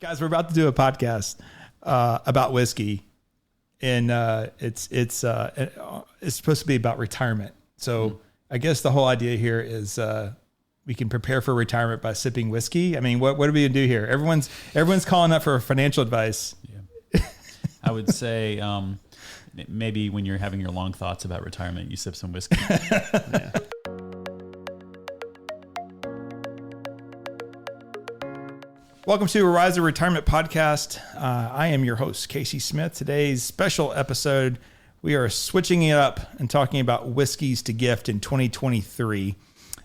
Guys, we're about to do a podcast about whiskey, and it's supposed to be about retirement. So I guess the whole idea here is we can prepare for retirement by sipping whiskey. I mean, what are we gonna do here? Everyone's calling up for financial advice. Yeah. I would say maybe when you're having your long thoughts about retirement, you sip some whiskey. Yeah. Welcome to Ariza Retirement Podcast. I am your host, Casey Smith. Today's special episode, we are switching it up and talking about whiskeys to gift in 2023.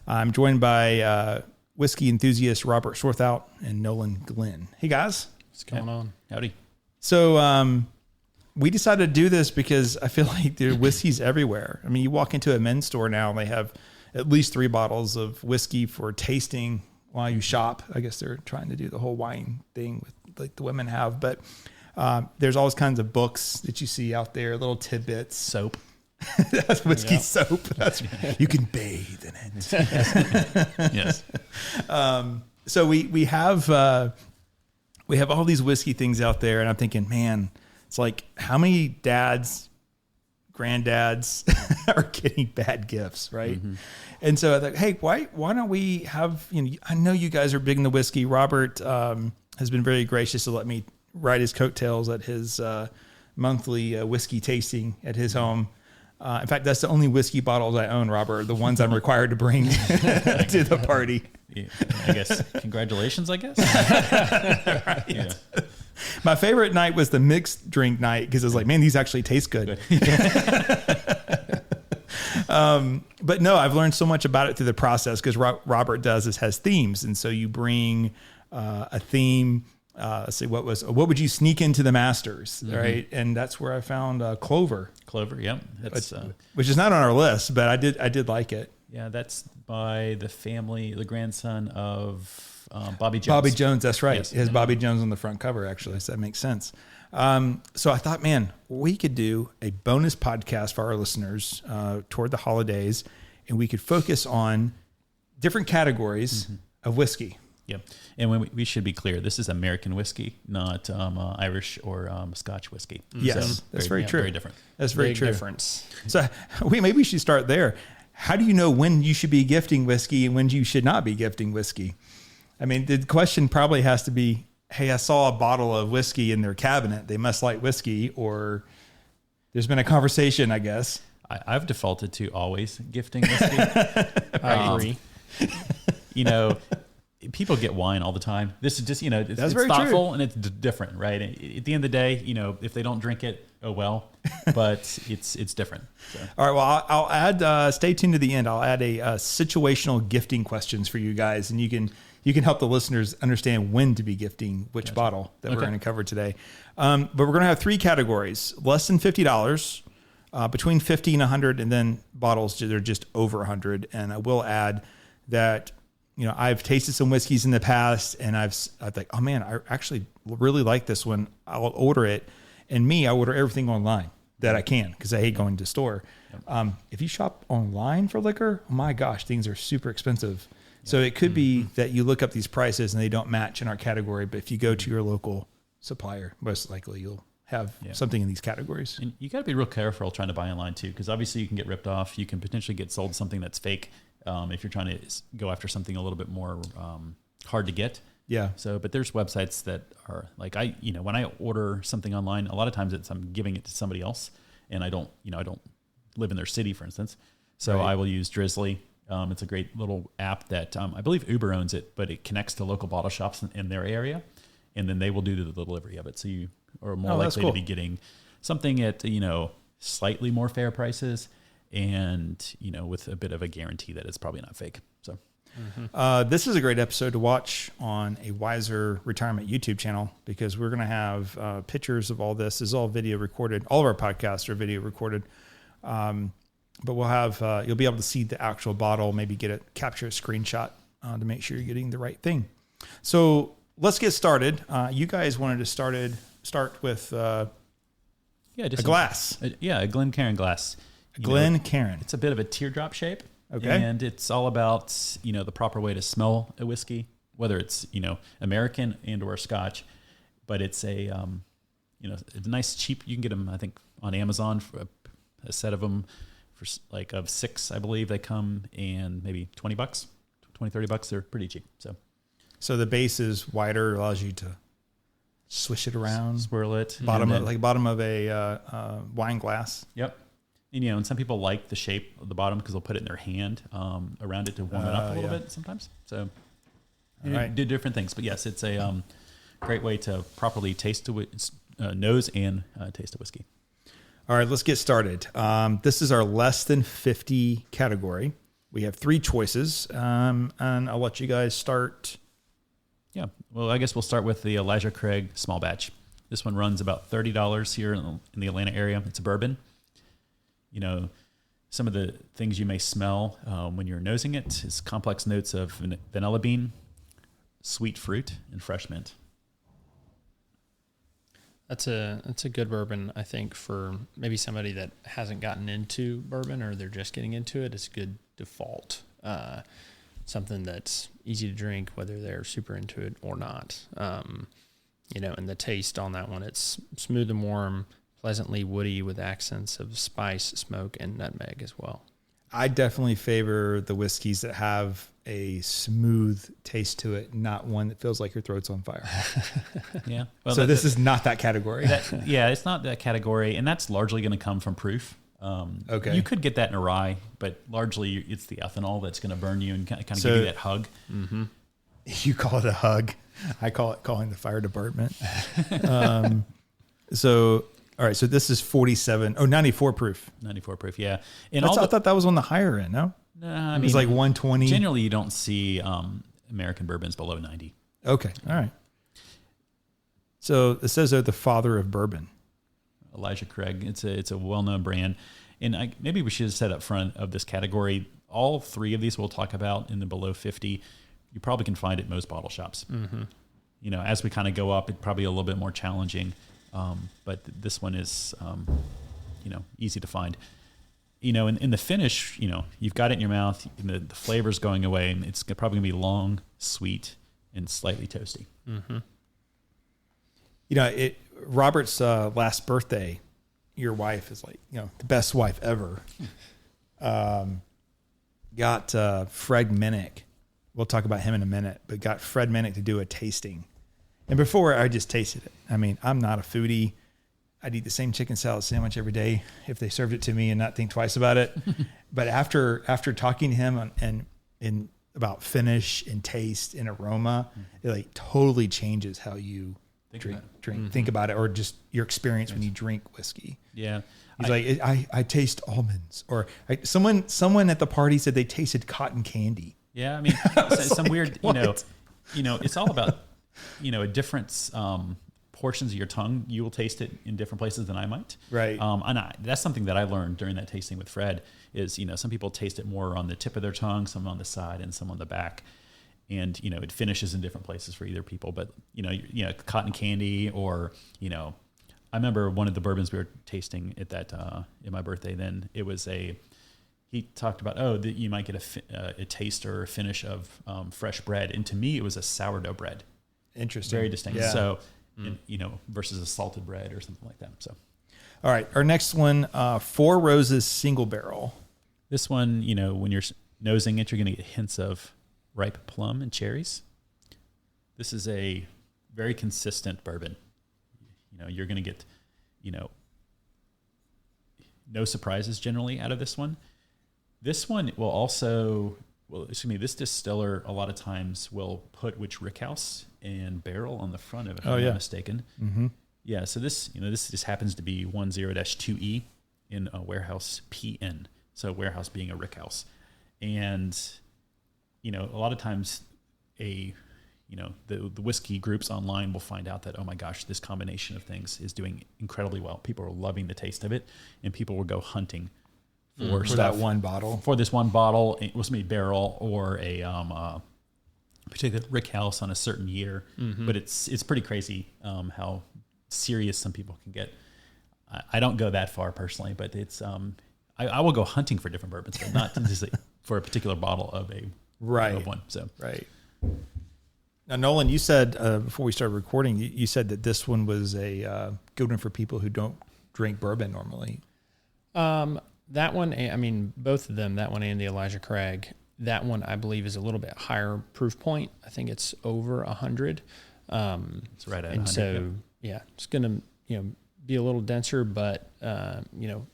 I'm joined by whiskey enthusiast Robert Swarthout and Nolan Glenn. Hey, guys. What's going on? Howdy. So we decided to do this because I feel like there are whiskeys everywhere. I mean, you walk into a men's store now and they have at least 3 bottles of whiskey for tasting while you shop. I guess they're trying to do the whole wine thing with like the women have, but there's all kinds of books that you see out there, little tidbits. Soap. That's whiskey soap. That's you can bathe in it. Yes. So we have all these whiskey things out there, and I'm thinking, man, it's like how many dads, granddads are getting bad gifts, right? Mm-hmm. And so I thought, hey, why don't we have, I know you guys are big in the whiskey. Robert has been very gracious to let me ride his coattails at his monthly whiskey tasting at his home. In fact, that's the only whiskey bottles I own, Robert, the ones I'm required to bring to the party. Yeah, I guess. Congratulations, I guess. Right. Yeah. My favorite night was the mixed drink night because I was like, man, these actually taste good. But no, I've learned so much about it through the process because Robert has themes. And so you bring a theme. Let's see, what would you sneak into the Masters, right? And that's where I found Clover. Clover, yep. That's which is not on our list, but I did like it. Yeah, that's by the grandson of Bobby Jones. Bobby Jones, that's right. Yes. It has Bobby Jones on the front cover, actually, so that makes sense. So I thought, man, we could do a bonus podcast for our listeners toward the holidays, and we could focus on different categories of whiskey. Yep. And we should be clear, this is American whiskey, not Irish or Scotch whiskey. Yes, so that's very true. Very different. That's very Big true. difference. So maybe we should start there. How do you know when you should be gifting whiskey and when you should not be gifting whiskey? I mean, the question probably has to be, hey, I saw a bottle of whiskey in their cabinet. They must like whiskey, or there's been a conversation, I guess. I've defaulted to always gifting whiskey. I agree. People get wine all the time. This is just, it's very thoughtful true. and it's different, right? At the end of the day, if they don't drink it, oh well, but it's different. So. All right. Well, I'll add, stay tuned to the end. I'll add a situational gifting questions for you guys, and you can help the listeners understand when to be gifting which bottle that we're going to cover today. But we're going to have 3 categories: less than $50, between $50 and $100, and then bottles that are just over $100. And I will add that, I've tasted some whiskeys in the past, and I've like, oh man, I actually really like this one. I'll order it. And I order everything online that I can because I hate going to the store. Yep. If you shop online for liquor, oh my gosh, things are super expensive. So it could be that you look up these prices and they don't match in our category. But if you go to your local supplier, most likely you'll have something in these categories. And you got to be real careful trying to buy online too, because obviously you can get ripped off. You can potentially get sold something that's fake if you're trying to go after something a little bit more hard to get. Yeah. So, but there's websites that are like when I order something online, a lot of times I'm giving it to somebody else, and I don't live in their city, for instance. So I will use Drizzly. It's a great little app that I believe Uber owns it, but it connects to local bottle shops in their area, and then they will do the delivery of it. So you are more likely to be getting something at slightly more fair prices, and with a bit of a guarantee that it's probably not fake. So. This is a great episode to watch on a Wiser Retirement YouTube channel because we're going to have pictures of all this. This is all video recorded. All of our podcasts are video recorded. But we'll have, you'll be able to see the actual bottle, maybe capture a screenshot to make sure you're getting the right thing. So let's get started. You guys wanted to start with a glass. A Glencairn glass. Glencairn. It's a bit of a teardrop shape. Okay. And it's all about, the proper way to smell a whiskey, whether it's, American and or Scotch. but it's a it's nice, cheap. You can get them, I think, on Amazon for a set of them for like of 6, I believe they come, and maybe $20, $20-$30. They're pretty cheap. So the base is wider, allows you to swish it around, swirl it, bottom of a wine glass. Yep. And, and some people like the shape of the bottom because they'll put it in their hand around it to warm it up a little bit sometimes. So do different things. But yes, it's a great way to properly taste nose and taste a whiskey. All right, let's get started. This is our less than 50 category. We have 3 choices, and I'll let you guys start. Yeah, well, I guess we'll start with the Elijah Craig small batch. This one runs about $30 here in the Atlanta area. It's a bourbon. Some of the things you may smell when you're nosing it is complex notes of vanilla bean, sweet fruit, and fresh mint. That's a good bourbon, I think, for maybe somebody that hasn't gotten into bourbon or they're just getting into it. It's a good default. Something that's easy to drink, whether they're super into it or not. And the taste on that one, it's smooth and warm, pleasantly woody with accents of spice, smoke, and nutmeg as well. I definitely favor the whiskeys that have a smooth taste to it, not one that feels like your throat's on fire. Yeah. Well, so this is not that category. It's not that category, and that's largely going to come from proof. Okay. You could get that in a rye, but largely it's the ethanol that's going to burn you and kind of give you that hug. Mm-hmm. You call it a hug. I call it calling the fire department. All right, so this is 94 proof. 94 proof, yeah. And I thought that was on the higher end, no? No, I mean, it was like 120. Generally, you don't see American bourbons below 90. Okay, all right. So it says they're the father of bourbon. Elijah Craig. It's a well-known brand. And maybe we should have said up front of this category, all 3 of these we'll talk about in the below 50, you probably can find at most bottle shops. Mm-hmm. As we kind of go up, it's probably a little bit more challenging. But this one is, easy to find. In the finish, you've got it in your mouth, and the flavor's going away, and it's probably going to be long, sweet, and slightly toasty. Mm-hmm. Robert's last birthday, your wife is like, the best wife ever. Got Fred Minnick. We'll talk about him in a minute, but got Fred Minnick to do a tasting. And before, I just tasted it. I mean, I'm not a foodie. I'd eat the same chicken salad sandwich every day if they served it to me and not think twice about it. But after talking to him and about finish and taste and aroma, it like totally changes how you drink, mm-hmm. think about it, or just your experience when you drink whiskey. Yeah. He's like, I taste almonds, or someone at the party said they tasted cotton candy. Yeah. I mean, some like, weird, it's all about, a different portions of your tongue. You will taste it in different places than I might. Right. And that's something that I learned during that tasting with Fred is, some people taste it more on the tip of their tongue, some on the side and some on the back. And, it finishes in different places for either people, but cotton candy or, I remember one of the bourbons we were tasting at that, in my birthday, then it was he talked about, that you might get a taste or a finish of fresh bread. And to me, it was a sourdough bread. Interesting. Very distinct. Yeah. So, versus a salted bread or something like that. So, all right. Our next one, Four Roses single barrel. This one, when you're nosing it, you're going to get hints of ripe plum and cherries. This is a very consistent bourbon. You're going to get, no surprises generally out of this one. This one will also, this distiller a lot of times will put which rickhouse and barrel on the front of it, if I'm not mistaken. Mm-hmm. Yeah, so this just happens to be 10-2E in a warehouse PN. So warehouse being a rickhouse. And, a lot of times the whiskey groups online will find out that, oh my gosh, this combination of things is doing incredibly well. People are loving the taste of it, and people will go hunting for that one bottle. For this one bottle, it was maybe barrel or a particular rickhouse on a certain year. Mm-hmm. But it's pretty crazy how serious some people can get. I don't go that far personally, but it's I will go hunting for different bourbons, but not just for a particular bottle of a right of one. So right. Now, Nolan, you said before we started recording, you said that this one was a good one for people who don't drink bourbon normally. That one, I mean, both of them, that one and the Elijah Craig, that one I believe is a little bit higher proof point. I think it's over 100. It's right at 100. And so, yeah, it's going to, be a little denser, but,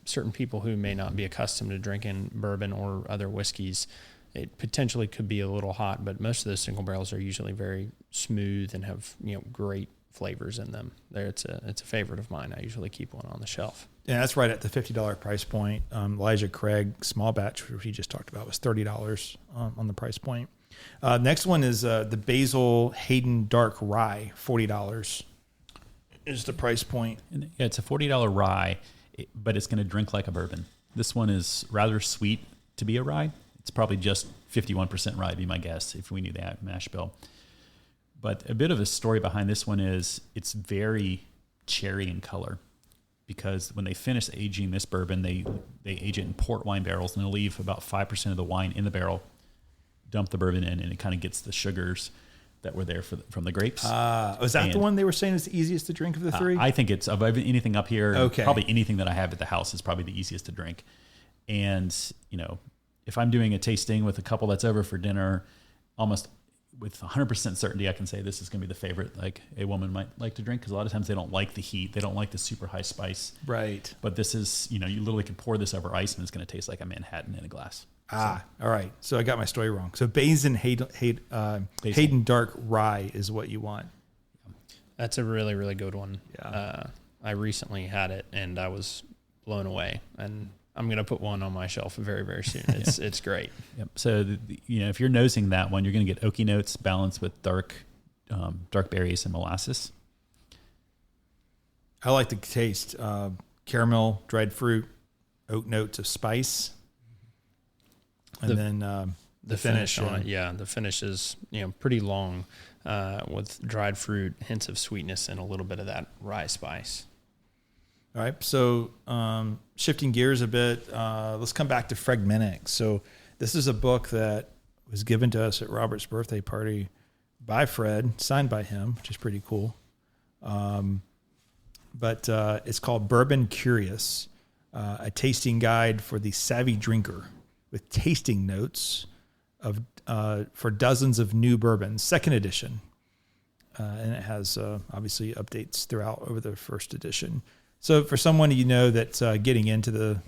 certain people who may not be accustomed to drinking bourbon or other whiskeys, it potentially could be a little hot, but most of those single barrels are usually very smooth and have, great flavors in them. It's a favorite of mine. I usually keep one on the shelf. Yeah, that's right at the $50 price point. Elijah Craig small batch, which we just talked about, was $30 on the price point. Next one is the Basil Hayden Dark Rye, $40 is the price point. And yeah, it's a $40 rye, but it's going to drink like a bourbon. This one is rather sweet to be a rye. It's probably just 51% rye, be my guess, if we knew that mash bill. But a bit of a story behind this one is it's very cherry in color, because when they finish aging this bourbon, they age it in port wine barrels, and they'll leave about 5% of the wine in the barrel, dump the bourbon in, and it kind of gets the sugars that were there from the grapes. Was that the one they were saying is the easiest to drink of the three? I think it's, of anything up here, okay, probably anything that I have at the house is probably the easiest to drink. And, if I'm doing a tasting with a couple that's over for dinner, almost with 100% certainty, I can say this is going to be the favorite like a woman might like to drink, because a lot of times they don't like the heat. They don't like the super high spice. Right. But this is, you literally can pour this over ice and it's going to taste like a Manhattan in a glass. All right. So I got my story wrong. So Basin Hayden Dark Rye is what you want. That's a really, really good one. Yeah. I recently had it and I was blown away, and I'm going to put one on my shelf very, very soon. It's great. Yep. So, if you're nosing that one, you're going to get oaky notes balanced with dark berries and molasses. I like the taste. Caramel, dried fruit, oak notes of spice. And then the finish on it. Yeah. The finish is, pretty long with dried fruit, hints of sweetness, and a little bit of that rye spice. All right, so shifting gears a bit, let's come back to Fragmentics. So this is a book that was given to us at Robert's birthday party by Fred, signed by him, which is pretty cool. But it's called Bourbon Curious, a tasting guide for the savvy drinker with tasting notes for dozens of new bourbons, second edition. And it has obviously updates throughout over the first edition. So for someone that's getting into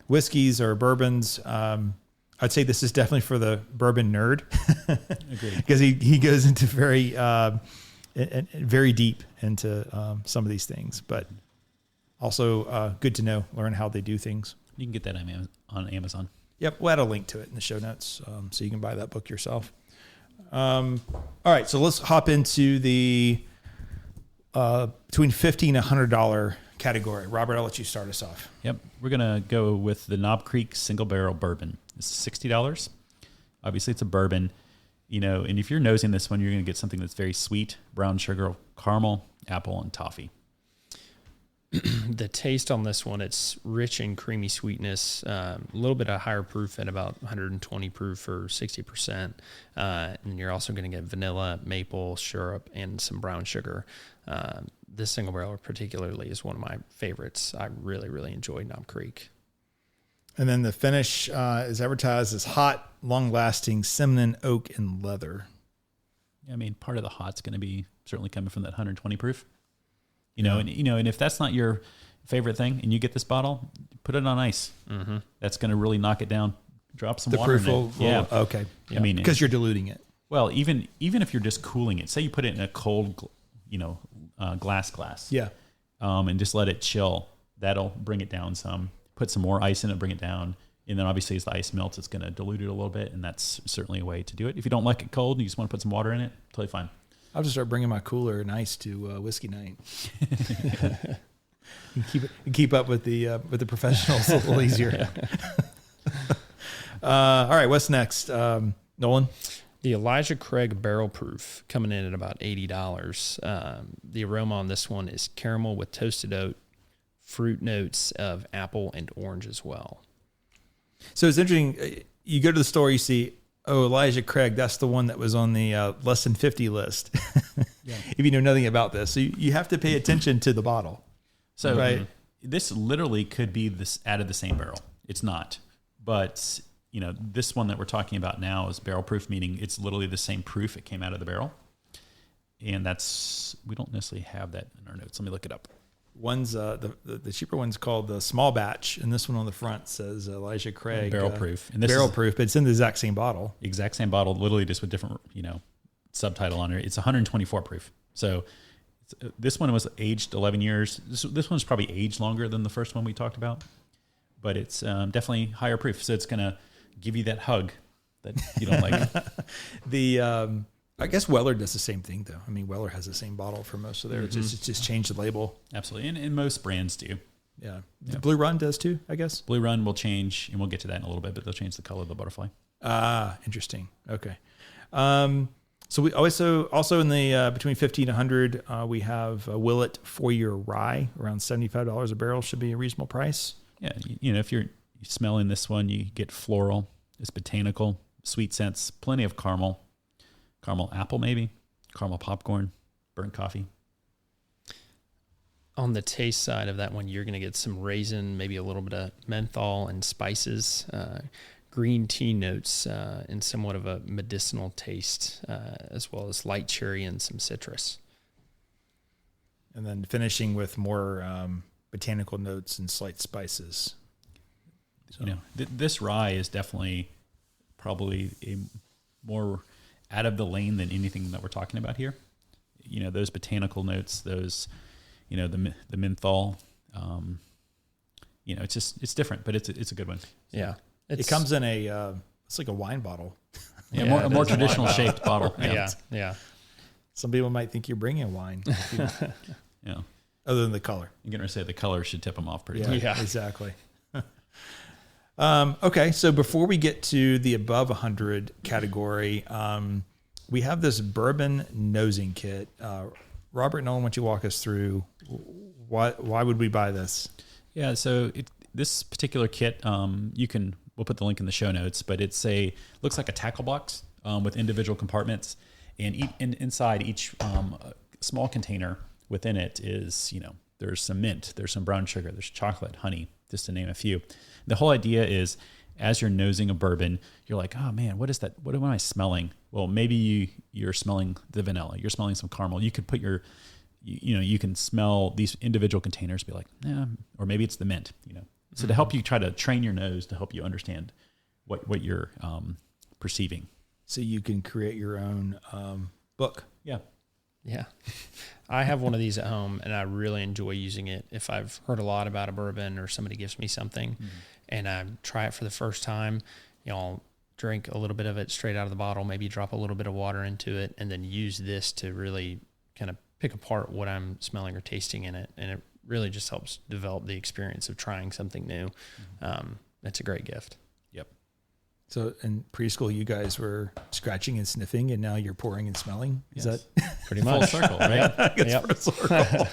whiskeys or bourbons, I'd say this is definitely for the bourbon nerd. Agreed. Because he goes into very deep into some of these things, but also good to learn how they do things. You can get that on Amazon. Yep, we'll add a link to it in the show notes, so you can buy that book yourself. All right, so let's hop into the between $50 and $100 category. Robert, I'll let you start us off. Yep. We're going to go with the Knob Creek Single Barrel Bourbon. It's $60. Obviously, it's a bourbon, and if you're nosing this one, you're going to get something that's very sweet, brown sugar, caramel, apple, and toffee. The taste on this one, it's rich and creamy sweetness, a little bit of higher proof at about 120 proof or 60%. And you're also going to get vanilla, maple syrup, and some brown sugar. This single barrel particularly is one of my favorites. I really, really enjoy Knob Creek. And then the finish is advertised as hot, long-lasting cinnamon, oak, and leather. I mean, part of the hot's going to be certainly coming from that 120 proof. And if that's not your favorite thing, and you get this bottle, put it on ice. Mm-hmm. That's going to really knock it down. Drop some water in it. Yeah. Okay. Yeah. I mean, because you're diluting it. Well, even if you're just cooling it, say you put it in a cold, glass. Yeah. And just let it chill. That'll bring it down some. Put some more ice in it, bring it down. And then obviously as the ice melts, it's going to dilute it a little bit. And that's certainly a way to do it. If you don't like it cold and you just want to put some water in it, totally fine. I'll just start bringing my cooler and ice to whiskey night. keep up with the professionals a little easier. All right, what's next, Nolan? The Elijah Craig Barrel Proof coming in at about $80. The aroma on this one is caramel with toasted oat, fruit notes of apple and orange as well. So it's interesting. You go to the store, you see Oh, Elijah Craig. That's the one that was on the less than 50 list. Yeah. If you know nothing about this, so you have to pay attention to the bottle. So Right. this literally could be this out of the same barrel. It's not, but this one that we're talking about now is barrel proof, meaning it's literally the same proof it came out of the barrel. And we don't necessarily have that in our notes. Let me look it up. One's the cheaper one's called the small batch, and this one on the front says Elijah Craig Barrel proof. And this barrel is proof, but it's in the exact same bottle. exact same bottle, literally just with different, subtitle on it. It's 124 proof. So this one was aged 11 years. This one's probably aged longer than the first one we talked about, but it's definitely higher proof. So it's going to give you that hug that you don't like. I guess Weller does the same thing, though. I mean, Weller has the same bottle for most of theirs. It's just changed the label. Absolutely. And most brands do. Yeah. The Blue Run does too, I guess. Blue Run will change, and we'll get to that in a little bit, but they'll change the color of the butterfly. Ah, interesting. Okay. So we also in the between 50 and 100, we have Willet 4-year rye, around $75 a barrel should be a reasonable price. Yeah. If you're smelling this one, you get floral. It's botanical, sweet scents, plenty of caramel apple maybe, caramel popcorn, burnt coffee. On the taste side of that one, you're going to get some raisin, maybe a little bit of menthol and spices, green tea notes, and somewhat of a medicinal taste, as well as light cherry and some citrus. And then finishing with more botanical notes and slight spices. So. This rye is definitely probably a more out of the lane than anything that we're talking about here. Those botanical notes, those, the menthol, it's different, but it's a good one. Yeah. It comes in it's like a wine bottle. Yeah, a more traditional shaped bottle. Yeah. Some people might think you're bringing wine. Yeah. Other than the color. I'm going to say the color should tip them off pretty Yeah, much. exactly. Okay, so before we get to the above 100 category, we have this bourbon nosing kit. Robert Nolan, why don't you walk us through why would we buy this? Yeah, so this particular kit, we'll put the link in the show notes, but looks like a tackle box with individual compartments, and inside each small container within it is, there's some mint, there's some brown sugar, there's chocolate, honey, just to name a few. The whole idea is, as you're nosing a bourbon, you're like, oh man, what is that? What am I smelling? Well, maybe you're smelling the vanilla, you're smelling some caramel. You could put you can smell these individual containers, be like, yeah, or maybe it's the mint, So to help you try to train your nose to help you understand what you're perceiving. So you can create your own book. Yeah. Yeah. I have one of these at home, and I really enjoy using it. If I've heard a lot about a bourbon or somebody gives me something and I try it for the first time, I'll drink a little bit of it straight out of the bottle, maybe drop a little bit of water into it, and then use this to really kind of pick apart what I'm smelling or tasting in it. And it really just helps develop the experience of trying something new. It's a great gift. Yep. So in preschool, you guys were scratching and sniffing, and now you're pouring and smelling. Is that pretty much full circle, right? full circle.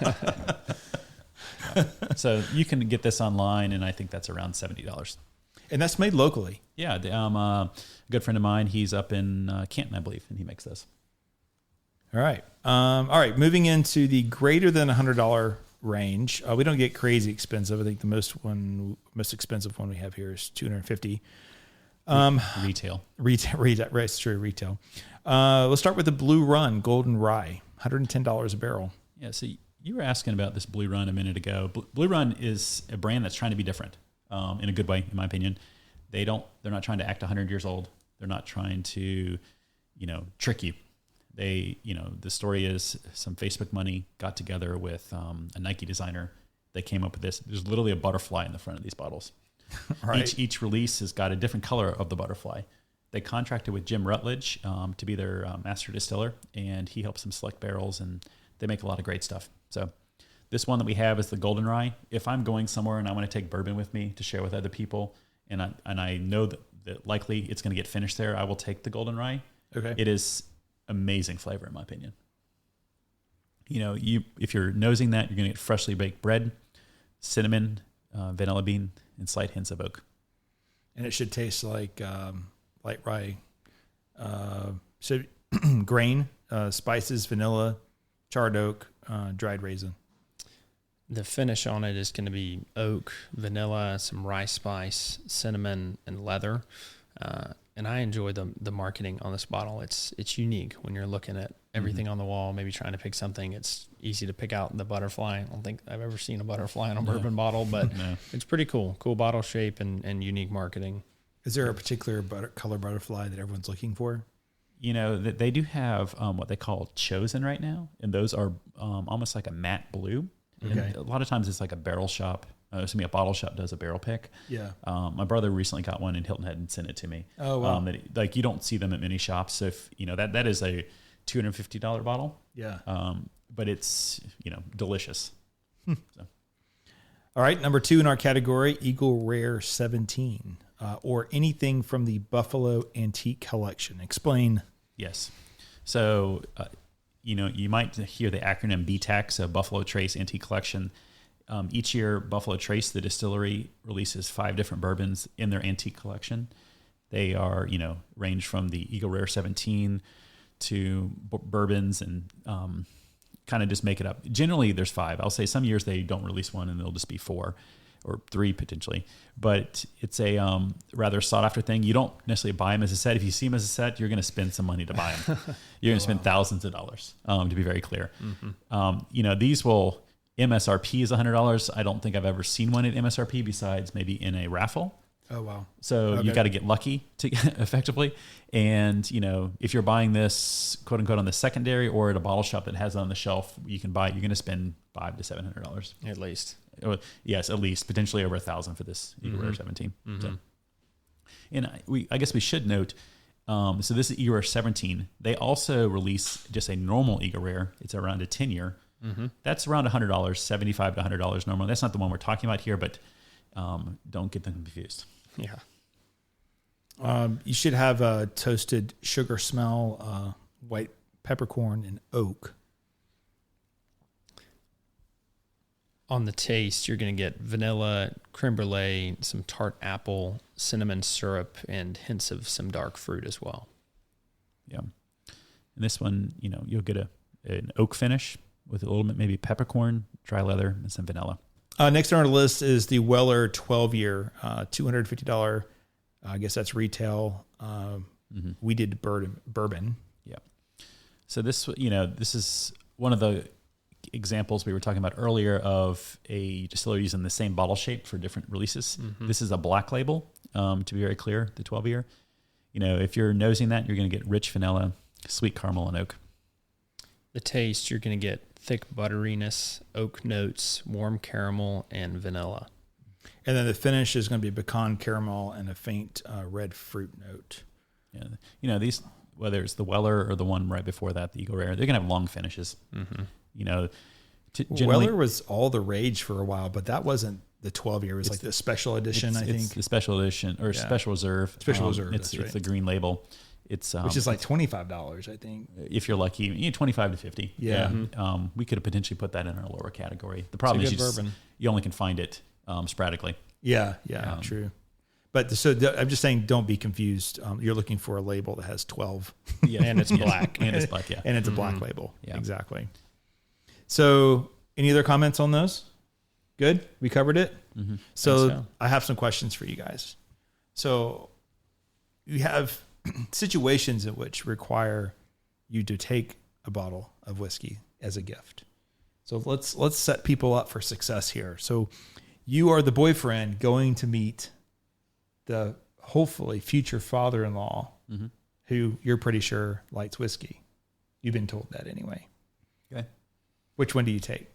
So you can get this online, and I think that's around $70. And that's made locally. Yeah, a good friend of mine, he's up in Canton, I believe, and he makes this. All right. All right. Moving into the greater than $100 range. We don't get crazy expensive. I think the most expensive one we have here is $250. Retail. Retail. Right. It's true. Retail. Let's start with the Blue Run Golden Rye, $110 a barrel. Yeah. So you were asking about this Blue Run a minute ago. Blue Run is a brand that's trying to be different, in a good way, in my opinion. They're not trying to act 100 years old. They're not trying to, trick you. The story is some Facebook money got together with a Nike designer. They came up with this. There's literally a butterfly in the front of these bottles. Right. Each release has got a different color of the butterfly. They contracted with Jim Rutledge to be their master distiller, and he helps them select barrels, and they make a lot of great stuff. So this one that we have is the Golden Rye. If I'm going somewhere and I want to take bourbon with me to share with other people, and I know that likely it's going to get finished there, I will take the Golden Rye. Okay. It is amazing flavor, in my opinion. If you're nosing that, you're going to get freshly baked bread, cinnamon, vanilla bean, and slight hints of oak. And it should taste like light rye So grain, spices, vanilla, charred oak, dried raisin. The finish on it is going to be oak, vanilla, some rice spice, cinnamon, and leather. And I enjoy the marketing on this bottle. It's unique when you're looking at everything on the wall, maybe trying to pick something. It's easy to pick out the butterfly. I don't think I've ever seen a butterfly on a bourbon bottle, but it's pretty cool. Cool bottle shape and unique marketing. Is there a particular color butterfly that everyone's looking for? You know, they do have what they call Chosen right now, and those are almost like a matte blue. Okay. And a lot of times it's like a barrel shop. A bottle shop does a barrel pick. Yeah. My brother recently got one, and Hilton Head and sent it to me. Oh, wow. Like you don't see them at many shops. So if that is a $250 bottle. Yeah. But it's delicious. So. All right, number 2 in our category, Eagle Rare 17, or anything from the Buffalo Antique Collection. Explain. Yes. So, you might hear the acronym BTAC, so Buffalo Trace Antique Collection. Each year, Buffalo Trace, the distillery, releases 5 different bourbons in their antique collection. They are, range from the Eagle Rare 17 to bourbons and kind of just make it up. Generally, there's 5. I'll say some years they don't release one and it'll just be 4 or 3 potentially. But it's a rather sought after thing. You don't necessarily buy them as a set. If you see them as a set, you're going to spend some money to buy them. You're going to spend thousands of dollars, to be very clear. Mm-hmm. These will... MSRP is $100. I don't think I've ever seen one at MSRP besides maybe in a raffle. Oh, wow. So you got to get lucky to effectively. And, if you're buying this quote unquote on the secondary or at a bottle shop that has it on the shelf, you can buy it. You're going to spend $500 to $700 at least. Yes, at least potentially over $1,000 for this Eagle Rare 17. Mm-hmm. So, and I guess we should note, so this is Eagle Rare 17. They also release just a normal Eagle Rare. It's around a 10-year. Mm-hmm. That's around $100, $75 to $100 normally. That's not the one we're talking about here, but don't get them confused. Yeah. You should have a toasted sugar smell, white peppercorn, and oak. On the taste, you're going to get vanilla, creme brulee, some tart apple, cinnamon syrup, and hints of some dark fruit as well. Yeah. And this one, you'll get an oak finish with a little bit maybe peppercorn, dry leather, and some vanilla. Next on our list is the Weller 12-year, $250. I guess that's retail. We did bourbon. Yeah. So this is one of the examples we were talking about earlier of a distiller using the same bottle shape for different releases. Mm-hmm. This is a black label, to be very clear, the 12-year. If you're nosing that, you're going to get rich vanilla, sweet caramel, and oak. The taste, you're going to get thick butteriness, oak notes, warm caramel, and vanilla. And then the finish is going to be pecan caramel and a faint red fruit note. Yeah, these, whether it's the Weller or the one right before that, the Eagle Rare, they're going to have long finishes. Mm-hmm. Weller was all the rage for a while, but that wasn't the 12-year. It was like the special edition, I think. It's the special edition or special reserve. Special reserve, It's right. the green label. It's which is like $25, I think. If you're lucky, 25 to 50. Yeah. Mm-hmm. We could have potentially put that in our lower category. The problem is you only can find it sporadically. Yeah, true. But I'm just saying, don't be confused. You're looking for a label that has 12. Yeah, and it's black. And it's black, yeah. And it's a black label. Yeah. Exactly. So any other comments on those? Good? We covered it? Mm-hmm. So I have some questions for you guys. So you have situations in which require you to take a bottle of whiskey as a gift. So let's set people up for success here. So you are the boyfriend going to meet the hopefully future father-in-law who you're pretty sure likes whiskey. You've been told that anyway. Okay. Which one do you take?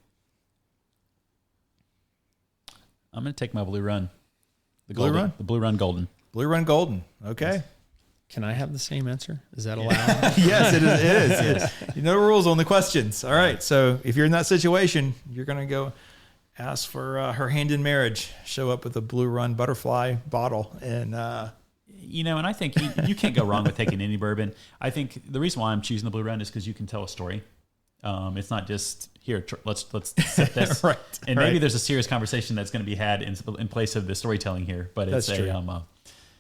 I'm going to take my Blue Run. The Blue Run? The Blue Run Golden. Blue Run Golden. Okay. Yes. Can I have the same answer? Is that allowed? Yes, it is. No rules, only questions. All right. So if you're in that situation, you're going to go ask for her hand in marriage. Show up with a Blue Run butterfly bottle. And, and I think you can't go wrong with taking any bourbon. I think the reason why I'm choosing the Blue Run is because you can tell a story. It's not just here. Let's set this. Right. And maybe there's a serious conversation that's going to be had in place of the storytelling here. But it's that's true.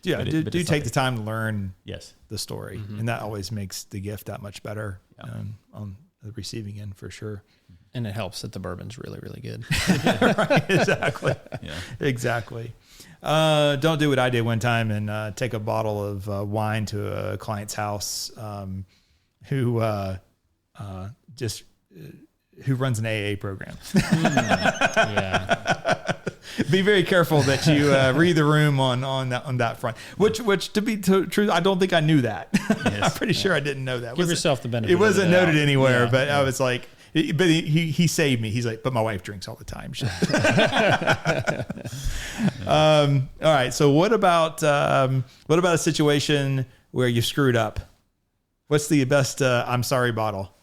Yeah, But do it's take the something. time to learn Yes. the story, and that always makes the gift that much better on the receiving end for sure. And it helps that the bourbon's really, really good. Right, exactly. Yeah. Exactly. Don't do what I did one time and take a bottle of wine to a client's house who runs an AA program. Yeah. Be very careful that you read the room on that front. Which to be true, I don't think I knew that. Yes. I'm pretty sure I didn't know that. Give yourself the benefit. It wasn't of the noted doubt. anywhere, Yeah. but I was like, but he saved me. He's like, but my wife drinks all the time. All right. So what about a situation where you screwed up? What's the best I'm sorry bottle?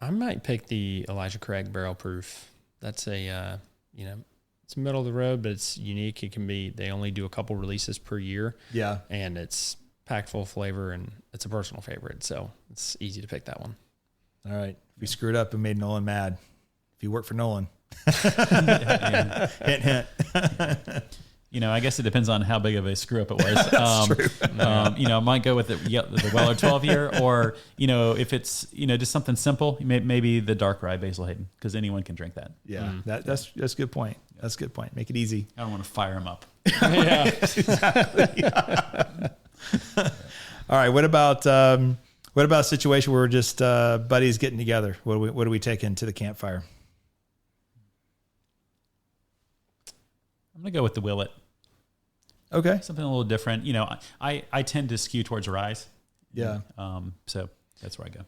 I might pick the Elijah Craig Barrel Proof. That's a, it's middle of the road, but it's unique. They only do a couple releases per year. Yeah. And it's packed full of flavor, and it's a personal favorite. So it's easy to pick that one. All right. We screwed up and made Nolan mad. If you work for Nolan. Hint, hint. I guess it depends on how big of a screw up it was. I might go with the Weller 12 year, or, if it's, just something simple, maybe the dark rye Basil Hayden, because anyone can drink that. Yeah. That's a good point. That's a good point. Make it easy. I don't want to fire them up. Yeah. Exactly. All right. What about a situation where we're just buddies getting together? What do we take into the campfire? I'm going to go with the Willet. Okay. Something a little different. I tend to skew towards ryes. Yeah. So that's where I go.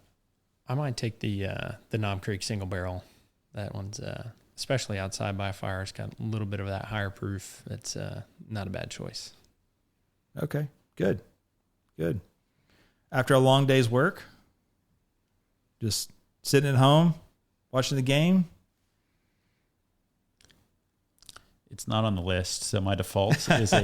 I might take the Knob Creek single barrel. That one's, especially outside by a fire, it's got a little bit of that higher proof. It's not a bad choice. Okay. Good. After a long day's work, just sitting at home, watching the game. It's not on the list, so my default is a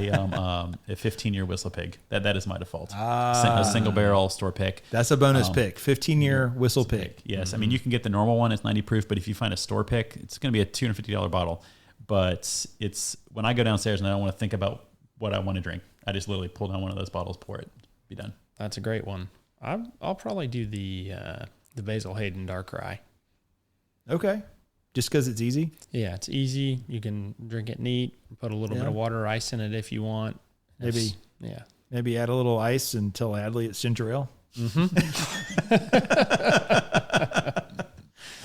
15-year Whistler Pig. That is my default. A single barrel store pick. That's a bonus pick. 15-year Whistle Pig. Yes, I mean you can get the normal one. It's 90 proof, but if you find a store pick, it's going to be a $250 bottle. But it's when I go downstairs and I don't want to think about what I want to drink, I just literally pull down one of those bottles, pour it, be done. That's a great one. I'll probably do the Basil Hayden Dark Rye. Okay. Just because it's easy? Yeah, it's easy. You can drink it neat. Put a little bit of water or ice in it if you want. Maybe add a little ice and tell Adley it's ginger ale.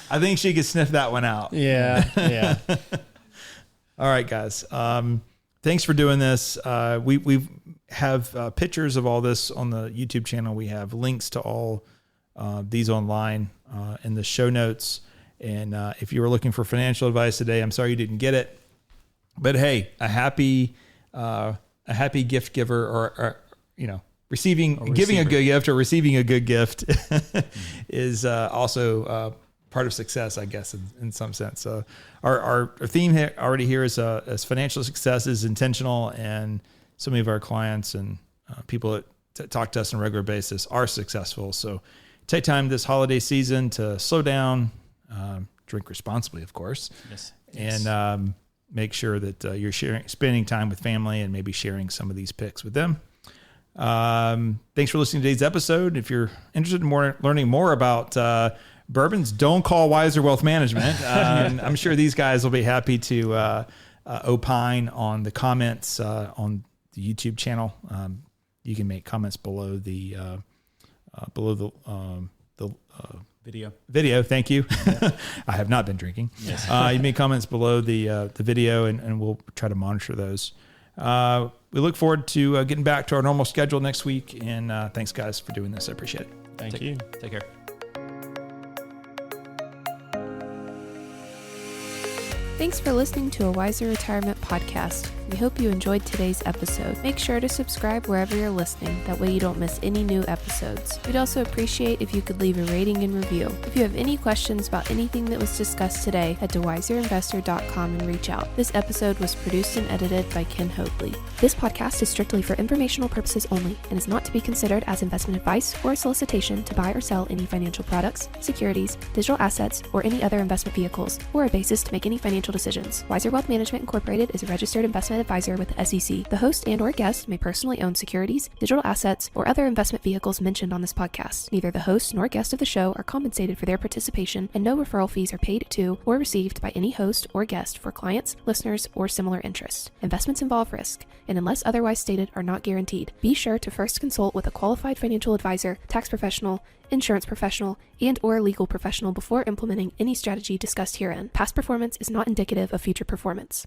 I think she could sniff that one out. Yeah. All right, guys. Thanks for doing this. We have pictures of all this on the YouTube channel. We have links to all these online in the show notes. And if you were looking for financial advice today, I'm sorry you didn't get it. But hey, a happy gift giver, or giving a good gift or receiving a good gift is also part of success, I guess, in some sense. So our theme here already here is financial success is intentional, and so many of our clients and people that talk to us on a regular basis are successful. So take time this holiday season to slow down, drink responsibly, of course, Yes. and make sure that you're spending time with family and maybe sharing some of these picks with them. Thanks for listening to today's episode. If you're interested in learning more about bourbons, don't call Wiser Wealth Management. I'm sure these guys will be happy to opine on the comments on the YouTube channel. You can make comments below the video. Thank you. I have not been drinking. Yes. You make comments below the video, and we'll try to monitor those. We look forward to getting back to our normal schedule next week. And thanks, guys, for doing this. I appreciate it. Thank you. Take care. Thanks for listening to a Wiser Retirement podcast. We hope you enjoyed today's episode. Make sure to subscribe wherever you're listening, that way you don't miss any new episodes. We'd also appreciate if you could leave a rating and review. If you have any questions about anything that was discussed today, head to wiserinvestor.com and reach out. This episode was produced and edited by Ken Hoadley. This podcast is strictly for informational purposes only and is not to be considered as investment advice or a solicitation to buy or sell any financial products, securities, digital assets, or any other investment vehicles, or a basis to make any financial decisions. Wiser Wealth Management Incorporated is a registered investment advisor with the SEC. The host and/or guest may personally own securities, digital assets, or other investment vehicles mentioned on this podcast. Neither the host nor guest of the show are compensated for their participation, and no referral fees are paid to or received by any host or guest for clients, listeners, or similar interests. Investments involve risk, and unless otherwise stated, are not guaranteed. Be sure to first consult with a qualified financial advisor, tax professional, insurance professional, and/or legal professional before implementing any strategy discussed herein. Past performance is not indicative of future performance.